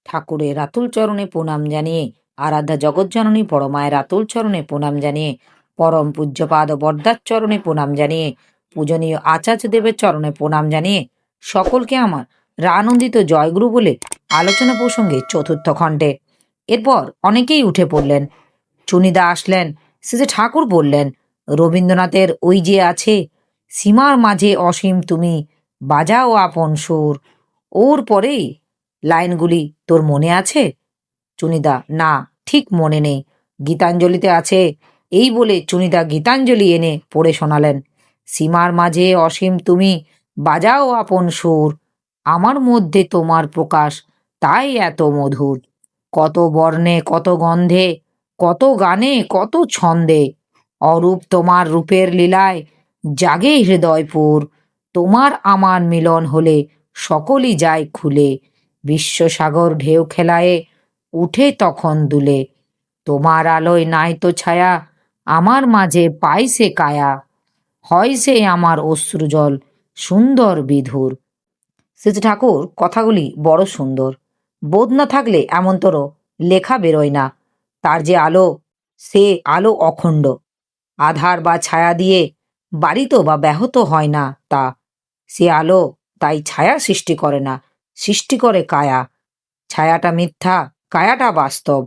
ঠাকুরের রাতুল চরণে প্রণাম জানিয়ে, আরাধ্যা জগৎজননী পরমায়ের রাতুল চরণে প্রণাম জানিয়ে, পরম পূজ্যপাদ বরদার চরণে প্রণাম জানিয়ে, পূজনীয় আচার্যদেবের চরণে প্রণাম জানিয়ে সকলকে আমার রানন্দিত জয়গুরু বলে আলোচনা প্রসঙ্গে চতুর্থ খণ্ডে। এরপর অনেকেই উঠে পড়লেন। চুনিদা আসলেন, সে ঠাকুর বললেন, রবীন্দ্রনাথের ওই যে আছে, সীমার মাঝে অসীম তুমি, বাজাও আপন সুর, ওর পরেই লাইনগুলি তোর মনে আছে? চুনিদা: না, ঠিক মনে নেই। গীতাঞ্জলিতে আছে। এই বলে চুনিদা গীতাঞ্জলি এনে পড়ে শোনালেন। সীমার মাঝে অসীম তুমি, বাজাও আপন সুর, আমার মধ্যে তোমার প্রকাশ, তাই এত মধুর। কত বর্ণে কত গন্ধে, কত গানে কত ছন্দে, অরূপ তোমার রূপের লীলায় জাগে হৃদয়পুর। তোমার আমার মিলন হলে সকলই যায় খুলে, বিশ্বসাগর ঢেউ খেলায়ে উঠে তখন দুলে। তোমার আলোয় নাই তো ছায়া, আমার মাঝে পাই সে কায়া, হয় সে আমার অশ্রুজল সুন্দর বিধুর। শ্রী ঠাকুর কথাগুলি বড় সুন্দর। বোধ না থাকলে এমনতর লেখা বেরোয় না। তার যে আলো, সে আলো অখণ্ড। আধার বা ছায়া দিয়ে বাড়িত বা ব্যাহত হয় না তা। সে আলো তাই ছায়া সৃষ্টি করে না, সৃষ্টি করে কায়া। ছায়াটা মিথ্যা, কায়াটা বাস্তব।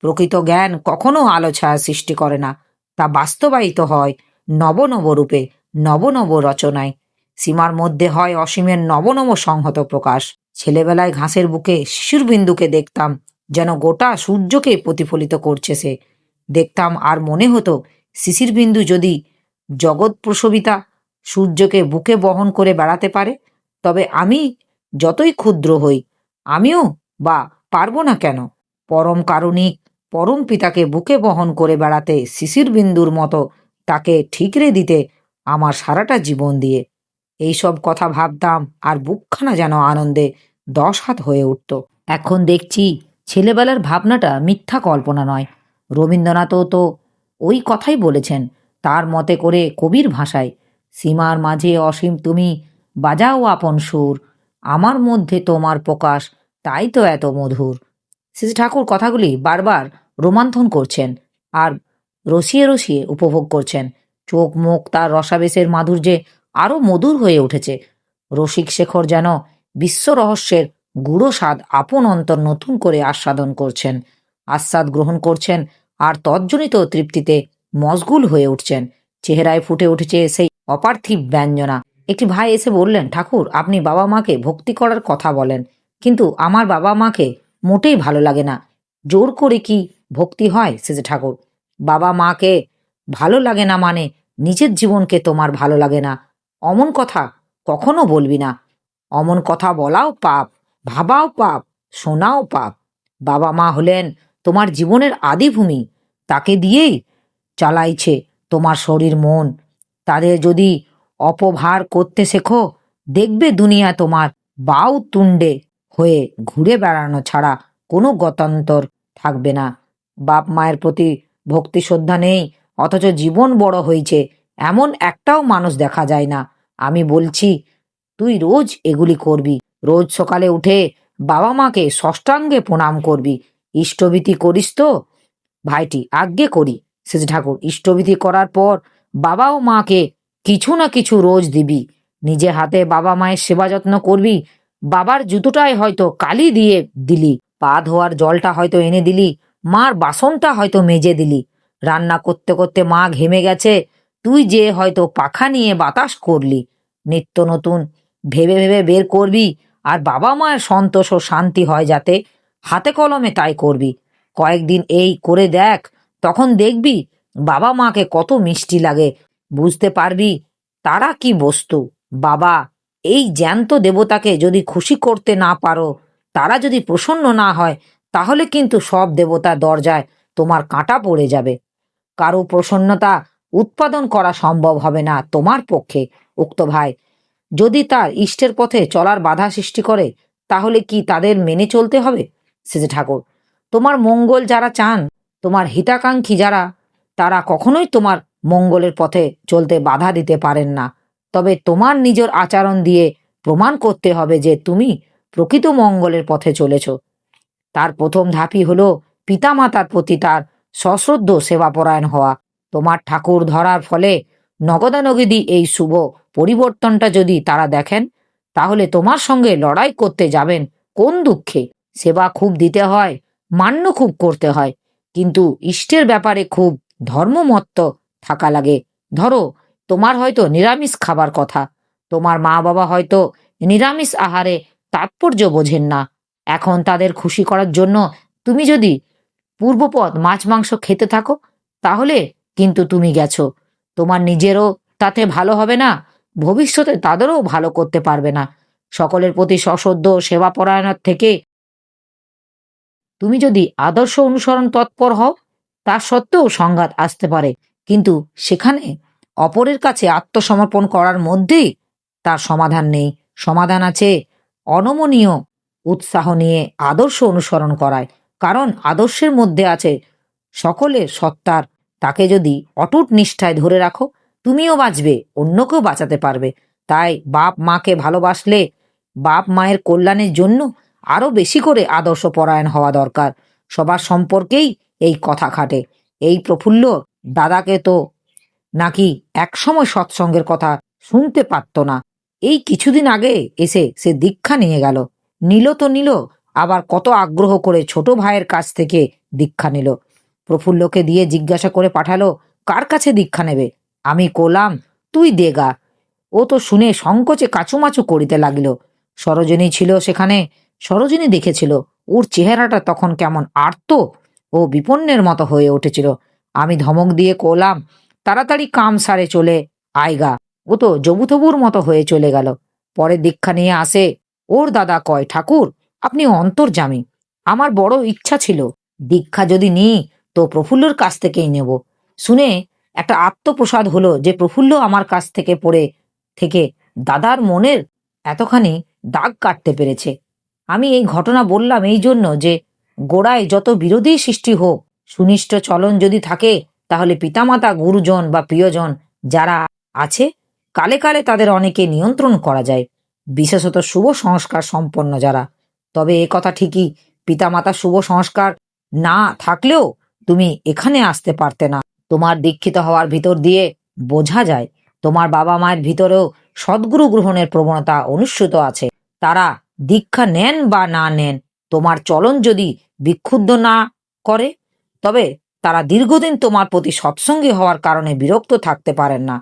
প্রকৃত জ্ঞান কখনো আলো ছায়া সৃষ্টি করে না, তা বাস্তবায়িত হয় নব নব রূপে, নব নব রচনায়। সীমার মধ্যে হয় অসীমের নব নব সংহত প্রকাশ। ছেলেবেলায় ঘাসের বুকে শিশুর বিন্দুকে দেখতাম, যেন গোটা সূর্যকে প্রতিফলিত করছে সে। দেখতাম আর মনে হতো, শিশির বিন্দু যদি জগৎ প্রসবিতা সূর্যকে বুকে বহন করে বেড়াতে পারে, তবে আমি যতই ক্ষুদ্র হই, আমিও বা পারবো না কেন? পরম কারুণিক পরম পিতাকে বুকে বহন করে বেড়াতে শিশির বিন্দুর মতো তাকে ঠিকরে দিতে আমার সারাটা জীবন দিয়ে। এইসব কথা ভাবতাম আর বুকখানা যেন আনন্দে 10 হাত হয়ে উঠত। এখন দেখছি ছেলেবেলার ভাবনাটা মিথ্যা কল্পনা নয়। রবীন্দ্রনাথও তো ওই কথাই বলেছেন, তার মতে করে কবির ভাষায়। সীমার মাঝে অসীম তুমি, বাজাও আপন সুর, আমার মধ্যে তোমার প্রকাশ, তাই তো এত মধুর। শ্রী ঠাকুর কথাগুলি বারবার রোমান্থন করছেন আর রসিয়ে রসিয়ে উপভোগ করছেন। চোখ মুখ তার রসাবেশের মাধুর্যে আরো মধুর হয়ে উঠেছে। রসিক শেখর যেন বিশ্ব রহস্যের গুঁড়ো স্বাদ আপন অন্তর নতুন করে আস্বাদন করছেন, আস্বাদ গ্রহণ করছেন আর তজ্জনিত তৃপ্তিতে মশগুল হয়ে উঠছেন। চেহারায় ফুটে উঠেছে সেই অপার্থিব ব্যঞ্জনা। একটি ভাই এসে বললেন, ঠাকুর, আপনি বাবা মাকে ভক্তি করার কথা বলেন, কিন্তু আমার বাবা মাকে মোটেই ভালো লাগে না। জোর করে কি ভক্তি হয়? সেজে ঠাকুর: বাবা মাকে ভালো লাগে না মানে নিজের জীবনকে তোমার ভালো লাগে না, অমন কথা কখনো বলবি না। অমন কথা বলাও পাপ, ভাবাও পাপ, শোনাও পাপ। বাবা মা হলেন তোমার জীবনের আদিভূমি, তাকে দিয়েই চালাইছে তোমার শরীর মন। তাদের যদি অপভার করতে শেখো, দেখবে দুনিয়া তোমার বাউ তুণ্ডে হয়ে ঘুরে বেড়ানো ছাড়া কোনো গত্যন্তর থাকবে না। বাপ মায়ের প্রতি ভক্তি শ্রদ্ধা নেই, অথচ জীবন বড় হয়েছে, এমন একটাও মানুষ দেখা যায় না। আমি বলছি, তুই রোজ এগুলি করবি। রোজ সকালে উঠে বাবা মাকে ষষ্ঠাঙ্গে প্রণাম করবি। ইষ্টভীতি করিস তো? ভাইটি: আজ্ঞে করি শ্রী ঠাকুর। ইষ্টভীতি করার পর বাবা ও মাকে কিছু না কিছু রোজ দিবি। নিজে হাতে বাবা মায়ের সেবা যত্ন করবি। বাবার জুতোটাই হয়তো কালি দিয়ে দিলি, পা ধোয়ার জলটা হয়তো এনে দিলি, মার বাসনটা হয়তো মেজে দিলি। রান্না করতে করতে মা ঘেমে গেছে, তুই যে হয়তো পাখা নিয়ে বাতাস করলি। নিত্য নতুন ভেবে ভেবে বের করবি, আর বাবা মায়ের সন্তোষ ও শান্তি হয় যাতে, হাতে কলমে তাই করবি। কয়েকদিন এই করে দেখ, তখন দেখবি বাবা মাকে কত মিষ্টি লাগে। বুঝতে পারবি তারা কি বস্তু। বাবা, এই জ্যান্ত দেবতাকে যদি খুশি করতে না পারো, তারা যদি প্রসন্ন না হয়, তাহলে কিন্তু সব দেবতার দরজায় তোমার কাঁটা পড়ে যাবে। কারো প্রসন্নতা উৎপাদন করা সম্ভব হবে না তোমার পক্ষে। উক্ত ভাই যদি তার ইষ্টের পথে চলার বাধা সৃষ্টি করে, তাহলে কি তাদের মেনে চলতে হবে? শ্রী ঠাকুর: তোমার মঙ্গল যারা চান, তোমার হিতাকাঙ্ক্ষী যারা, তারা কখনোই তোমার মঙ্গলের পথে চলতে বাধা দিতে পারেন না। তবে তোমার নিজের আচরণ দিয়ে প্রমাণ করতে হবে যে তুমি প্রকৃত মঙ্গলের পথে চলেছ। তার প্রথম ধাপই হলো পিতামাতার প্রতি তার সশ্রদ্ধ সেবাপরায়ণ হওয়া। তোমার ঠাকুর ধরার ফলে নগদানগদি এই শুভ পরিবর্তনটা যদি তারা দেখেন, তাহলে তোমার সঙ্গে লড়াই করতে যাবেন কোন দুঃখে? সেবা খুব দিতে হয়, মান্য খুব করতে হয়, কিন্তু ইষ্টের ব্যাপারে খুব ধর্মমত্ত থাকা লাগে। ধরো, তোমার হয়তো নিরামিষ খাবার কথা, তোমার মা বাবা হয়তো নিরামিষ আহারে তাৎপর্য বোঝেন না। এখন তাদের খুশি করার জন্য তুমি যদি পূর্বপদ মাছ মাংস খেতে থাকো, তাহলে কিন্তু তুমি গেছো। তোমার নিজেরও তাতে ভালো হবে না, ভবিষ্যতে তাদেরও ভালো করতে পারবে না। সকলের প্রতি সশ্রদ্ধ সেবাপরায়ণের থেকে তুমি যদি আদর্শ অনুসরণ তৎপর হও, তা সত্ত্বেও সংঘাত আসতে পারে, কিন্তু সেখানে অপরের কাছে আত্মসমর্পণ করার মধ্যেই তার সমাধান নেই। সমাধান আছে অনমনীয় উৎসাহ নিয়ে আদর্শ অনুসরণ করায়, কারণ আদর্শের মধ্যে আছে সকলের সত্তার। তাকে যদি অটুট নিষ্ঠায় ধরে রাখো, তুমিও বাঁচবে, অন্যকেও বাঁচাতে পারবে। তাই বাপ মাকে ভালোবাসলে বাপ মায়ের কল্যাণের জন্য আরো বেশি করে আদর্শ পরায়ণ হওয়া দরকার। সবার সম্পর্কেই এই কথা খাটে। এই প্রফুল্ল দাদাকে তো নাকি একসময় সৎসঙ্গের কথা শুনতে পারত না, এই কিছুদিন আগে এসে সে দীক্ষা নিয়ে গেল। নিল তো নিল, আবার কত আগ্রহ করে ছোট ভাইয়ের কাছ থেকে দীক্ষা নিল। প্রফুল্লকে দিয়ে জিজ্ঞাসা করে পাঠালো, কার কাছে দীক্ষা নেবে? আমি কলাম, তুই দেগা। ও তো শুনে সংকোচে কাচুমাচু করিতে লাগিল। সরোজিনী ছিল সেখানে, সরোজিনী দেখেছিল ওর চেহারাটা তখন কেমন আর্ত ও বিপন্নের মতো হয়ে উঠেছিল। আমি ধমক দিয়ে কলাম, তাড়াতাড়ি কাম সারে চলে আয়গা। ও তো জবুথবুর মতো হয়ে চলে গেল। পরে দীক্ষা নিয়ে আসে, ওর দাদা কয়, ঠাকুর আপনি অন্তর্যামী। আমার বড় ইচ্ছা ছিল দীক্ষা যদি নিই তো প্রফুল্লর কাছ থেকেই নেব। শুনে একটা আত্মপ্রসাদ হলো যে প্রফুল্ল আমার কাছ থেকে পড়ে থেকে দাদার মনের এতখানি দাগ কাটতে পেরেছে। আমি এই ঘটনা বললাম এই জন্য যে গোড়ায় যত বিরোধী সৃষ্টি হোক, সুনিষ্ঠ চলন যদি থাকে, তাহলে পিতামাতা গুরুজন বা প্রিয়জন যারা আছে, কালে কালে তাদের অনেকে নিয়ন্ত্রণ করা যায়, বিশেষত শুভ সংস্কার সম্পন্ন যারা। তবে এ কথা ঠিকই, পিতামাতা শুভ সংস্কার না থাকলেও তুমি এখানে আসতে পারতে না। তোমার দীক্ষিত হওয়ার ভিতর দিয়ে বোঝা যায় তোমার বাবা মায়ের ভিতরেও সদ্গুরু গ্রহণের প্রবণতা অনুস্যূত আছে। তারা দীক্ষা নেন বা না নেন, তোমার চলন যদি বিক্ষুব্ধ না করে, তবে তারা দীর্ঘদিন তোমার প্রতি সৎসঙ্গী হওয়ার কারণে বিরক্ত থাকতে পারেন না।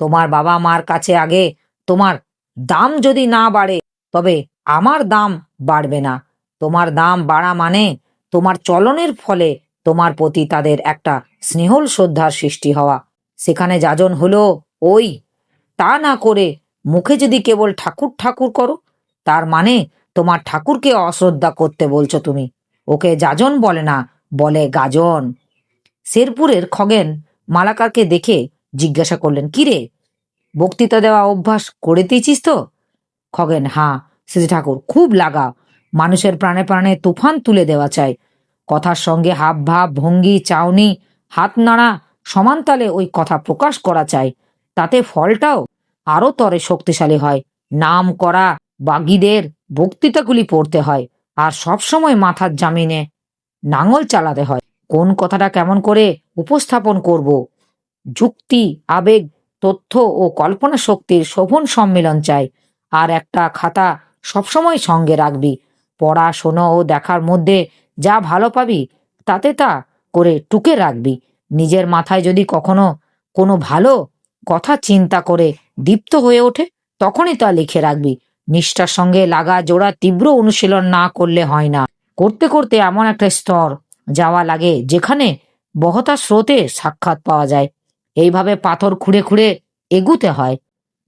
তোমার বাবা মার কাছে আগে তোমার দাম যদি না বাড়ে, তবে আমার দাম বাড়বে না। তোমার দাম বাড়া মানে তোমার চলনের ফলে তোমার প্রতি তাদের একটা স্নেহল শ্রদ্ধার সৃষ্টি হওয়া। সেখানে যাজন হলো ওই, তা না করে মুখে যদি কেবল ঠাকুর ঠাকুর করো, তার মানে তোমার ঠাকুরকে অশ্রদ্ধা করতে বলছো তুমি। ওকে যাজন বলে না, বলে গাজন। শেরপুরের খগেন মালাকারকে দেখে জিজ্ঞাসা করলেন, কিরে, বক্তৃতা দেওয়া অভ্যাস করে দিয়েছিস তো? খগেন, হাঁ শ্রী ঠাকুর, খুব লাগা। মানুষের প্রাণে প্রাণে তুফান তুলে দেওয়া চাই। কথার সঙ্গে হাব ভাব, ভঙ্গি, চাউনি, হাত নাড়া সমানতালে ওই কথা প্রকাশ করা চাই। তাতে ফলটাও আরো তরে শক্তিশালী হয়। নাম করা বাগীদের বক্তৃতাগুলি পড়তে হয়, আর সবসময় মাথার জামিনে নাঙল চালাতে হয়। কোন কথাটা কেমন করে উপস্থাপন করব, যুক্তি, আবেগ, তথ্য ও কল্পনা শক্তির শোভন সম্মিলন চাই। আর একটা খাতা সবসময় সঙ্গে রাখবি। পড়া, শোনো ও দেখার মধ্যে যা ভালো পাবি, তাতে তা করে টুকে রাখবি। নিজের মাথায় যদি কখনো কোনো ভালো কথা চিন্তা করে দীপ্ত হয়ে ওঠে, তখনই তা লিখে রাখবি। নিষ্ঠার সঙ্গে লাগা জোড়া তীব্র অনুশীলন না করলে হয় না। করতে করতে এমন একটা স্তর যাওয়া লাগে যেখানে বহতা স্রোতে সাক্ষাৎ পাওয়া যায়। এইভাবে পাথর খুঁড়ে খুঁড়ে এগুতে হয়।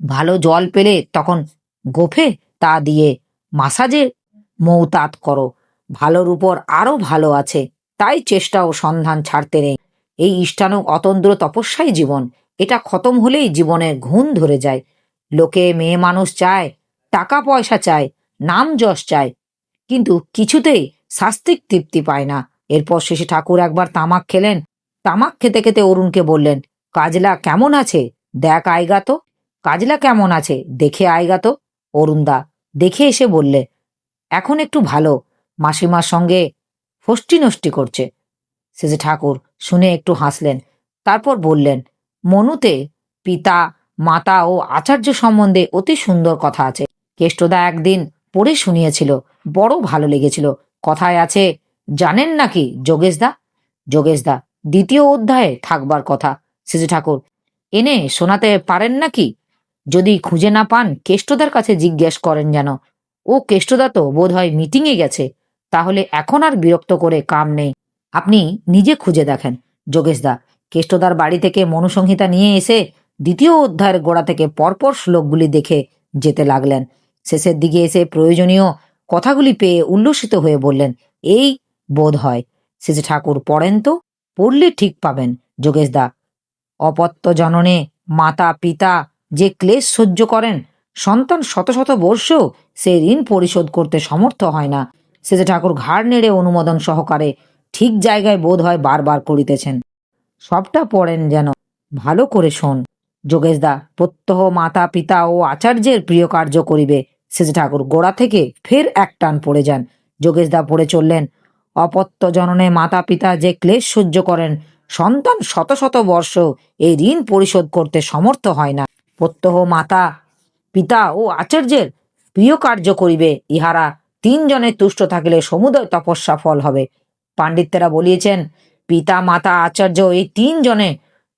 ভালো জল পেলে তখন গোফে তা দিয়ে মাসাজে মৌতাত করো। ভালোর উপর আরো ভালো আছে, তাই চেষ্টা ও সন্ধান ছাড়তে নেই। এই ইষ্টানুক অতন্দ্র তপস্যাই জীবন। এটা খতম হলেই জীবনের ঘুণ ধরে যায়। লোকে মেয়ে মানুষ চায়, টাকা পয়সা চায়, নাম যশ চায়, কিন্তু কিছুতেই শাস্তিক তৃপ্তি পায় না। এরপর শেষে ঠাকুর একবার তামাক খেলেন। তামাক খেতে খেতে অরুণকে বললেন, কাজলা কেমন আছে দেখ আয়গা তো। কাজলা কেমন আছে দেখে আয়গা তো। অরুণদা দেখে এসে বললে, এখন একটু ভালো, মাসিমার সঙ্গে ফষ্টি নষ্টি করছে। শেষে ঠাকুর শুনে একটু হাসলেন, তারপর বললেন, মনুতে পিতা মাতা ও আচার্য সম্বন্ধে অতি সুন্দর কথা আছে। কেষ্টদা একদিন পড়ে শুনিয়েছিল, বড় ভালো লেগেছিল। কথায় আছে, জানেন নাকি যোগেশদা? যোগেশদা দ্বিতীয় অধ্যায়ে থাকবার কথা। শেষে ঠাকুর এনে শোনাতে পারেন নাকি? যদি খুঁজে না পান কেষ্টদার কাছে জিজ্ঞেস করেন যেন। ও কেষ্টদা তো বোধ হয় মিটিংয়ে গেছে। তাহলে এখন আর বিরক্ত করে কাম নেই, আপনি নিজে খুঁজে দেখেন। যোগেশদা কেষ্টদার বাড়ি থেকে মনুসংহিতা নিয়ে এসে দ্বিতীয় অধ্যায়ের গোড়া থেকে পরপর শ্লোকগুলি দেখে যেতে লাগলেন। শেষের দিকে এসে প্রয়োজনীয় কথাগুলি পেয়ে উল্লসিত হয়ে বললেন, এই বোধ হয়। শেষে ঠাকুর পড়েন তো, পড়লে ঠিক পাবেন। যোগেশদা অপত্য জননে মাতা পিতা যে ক্লেশ সহ্য করেন, সন্তান শত শত বর্ষ সে ঋণ পরিশোধ করতে সমর্থ হয় না। শেষে ঠাকুর ঘাড় নেড়ে অনুমোদন সহকারে ঠিক জায়গায় বোধ হয় বারবার করিতেছেন। সবটা পড়েন যেন, ভালো করে শোন। যোগেশদা প্রত্যহ মাতা পিতা ও আচার্যের প্রিয় কার্য করিবে। শেষে ঠাকুর গোড়া থেকে ফের এক টান পড়ে যান। যোগেশদা পড়ে চললেন, অপত্য জননে মাতা পিতা যে ক্লেশ সহ্য করেন, সন্তান শত শত বর্ষ এই ঋণ পরিশোধ করতে সমর্থ হয় না। প্রত্যহ মাতা পিতা ও আচার্যের প্রিয় কার্য করিবে, ইহারা তিনজনে তুষ্ট থাকিলে সমুদয় তপস্যা ফল হবে। পাণ্ডিত্যেরা বলিয়েছেন, পিতা মাতা আচার্য এই তিনজনে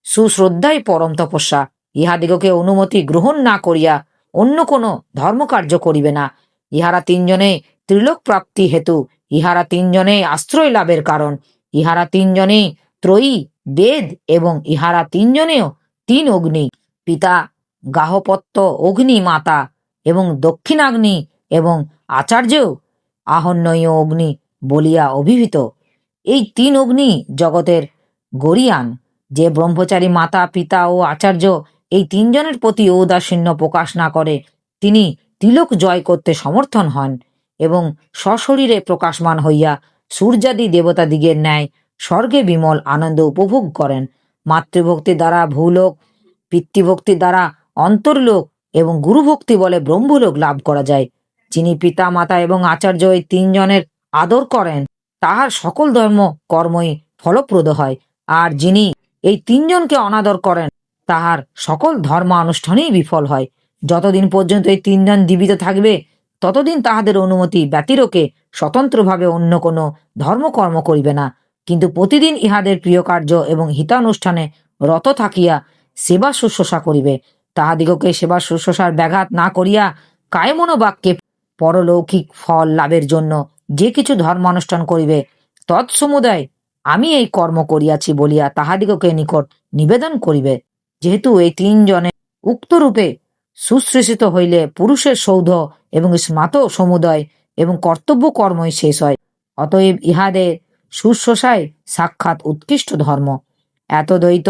সুশ্রদ্ধাই পরম তপস্যা। ইহাদিগকে অনুমতি গ্রহণ না করিয়া অন্য কোনো ধর্মকার্য করিবে না। ইহারা তিনজনে ত্রিলোক প্রাপ্তি হেতু, ইহারা তিনজনেই আশ্রয় লাভের কারণ, ইহারা তিনজনেই ত্রয়ী বেদ এবং ইহারা তিনজনেও তিন অগ্নি, পিতা গাহপত্য অগ্নি মাতা এবং দক্ষিণাগ্নি এবং আচার্যও আহন্যয় অগ্নি বলিয়া অভিহিত। এই তিন অগ্নি জগতের গরিয়ান। যে ব্রহ্মচারী মাতা পিতা ও আচার্য এই তিনজনের প্রতি ঔদাসীন্য প্রকাশ না করে, তিনি তিলক জয় করতে সমর্থন হন এবং সশরীরে প্রকাশমান হইয়া সূর্যাদি দেবতাদিগের ন্যায় স্বর্গে বিমল আনন্দ উপভোগ করেন। মাতৃভক্তি দ্বারা ভূলোক, পিতৃভক্তি দ্বারা অন্তর্লোক এবং গুরুভক্তি বলে ব্রহ্মলোক লাভ করা যায়। যিনি পিতা মাতা এবং আচার্য এই তিনজনের আদর করেন, তাহার সকল ধর্ম কর্মই ফলপ্রদ হয়। আর যিনি এই তিনজনকে অনাদর করেন, তাহার সকল ধর্মানুষ্ঠানেই বিফল হয়। যতদিন পর্যন্ত এই তিনজন জীবিত থাকবে, ততদিন তাহাদের অনুমতি ব্যতিরকে স্বতন্ত্রভাবে অন্য কোনো ধর্মকর্ম করিবে না। কিন্তু প্রতিদিন ইহাদের প্রিয় কার্য এবং হিতানুষ্ঠানে রত থাকিয়া সেবা শুশ্রূষা করিবে। তাহাদিগকে সেবা শুশ্রূষার ব্যাঘাত না করিয়া কায়মনোবাক্যে পরলৌকিক ফল লাভের জন্য যে কিছু ধর্মানুষ্ঠান করিবে, তৎসমুদায় আমি এই কর্ম করিয়াছি বলিয়া তাহাদিগকে নিকট নিবেদন করিবে। যেহেতু এই তিনজনে উক্তরূপে শুশ্রূষিত হইলে পুরুষের সৌধ এবং স্মাত সমুদয় এবং কর্তব্য কর্মই শেষ হয়। অতএব ইহাদের শুশ্রূষায় সাক্ষাৎ উৎকৃষ্ট ধর্ম। এত দ্বৈত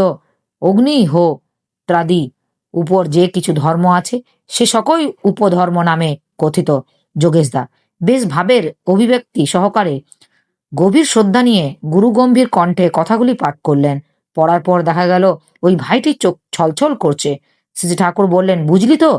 অগ্নি হো ত্রাদি উপর যে কিছু ধর্ম আছে, সে সকল উপধর্ম নামে কথিত। যোগেশদা বেশ ভাবের অভিব্যক্তি সহকারে গভীর শ্রদ্ধা নিয়ে গুরুগম্ভীর কণ্ঠে কথাগুলি পাঠ করলেন। পড়ার পর দেখা গেল ওই ভাইটির চোখ ছলছল করছে। শ্রী ঠাকুর বললেন, বুঝলি তো,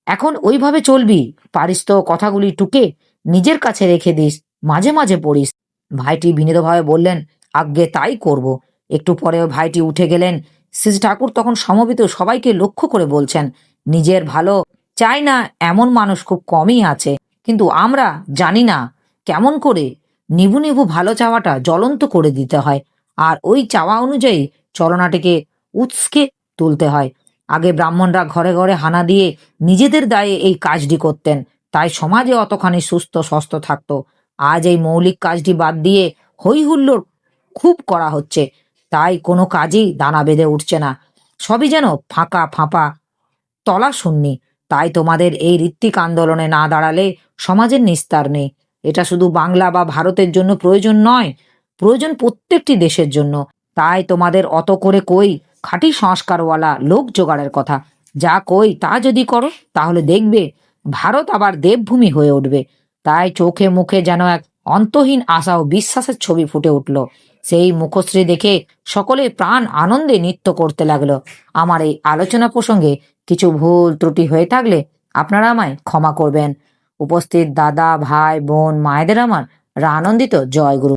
এখন ওইভাবে চলবি। পারিস তো কথাগুলি টুকে নিজের কাছে রেখে দিস, মাঝে মাঝে পড়িস। ভাইটি বিনীতভাবে বললেন, আজ্ঞে তাই করব। একটু পরে ভাইটি উঠে গেলেন। শ্রী ঠাকুর তখন সমবেত সবাইকে লক্ষ্য করে বলছেন, নিজের ভালো চাই না এমন মানুষ খুব কমই আছে, কিন্তু আমরা জানি না কেমন করে নিবু নিবু ভালো চাওয়াটা জ্বলন্ত করে দিতে হয়, আর ওই চাওয়া অনুযায়ী চলনাটিকে উৎসকে তুলতে হয়। আগে ব্রাহ্মণরা ঘরে ঘরে হানা দিয়ে নিজেদের দায়ে এই কাজটি করতেন, তাই সমাজে অতখানি সুস্থ স্বস্থ থাকতো। আজ এই মৌলিক কাজটি বাদ দিয়ে হই হুল্লোড় খুব করা হচ্ছে, তাই কোনো কাজই দানা বেঁধে উঠছে না। সবই যেন ফাঁকা ফাঁপা, তলা শূন্যি। তাই তোমাদের এই ঋত্বিক আন্দোলনে না দাঁড়ালে সমাজের নিস্তার নেই। এটা শুধু বাংলা বা ভারতের জন্য প্রয়োজন নয়, প্রয়োজন প্রত্যেকটি দেশের জন্য। তাই তোমাদের অত করে কই খাঁটি সংস্কারওয়ালা লোক জোগাড়ের কথা। যা কই তা যদি করো, তাহলে দেখবে ভারত আবার দেবভূমি হয়ে উঠবে। তাই চোখে মুখে যেন এক অন্তহীন আশা ও বিশ্বাসের ছবি ফুটে উঠল। সেই মুখশ্রী দেখে সকলে প্রাণ আনন্দে নৃত্য করতে লাগলো। আমার এই আলোচনা প্রসঙ্গে কিছু ভুল ত্রুটি হয়ে থাকলে আপনারা আমায় ক্ষমা করবেন। উপস্থিত দাদা ভাই বোন মায়েদের আমার রা আনন্দিত। জয় গুরু।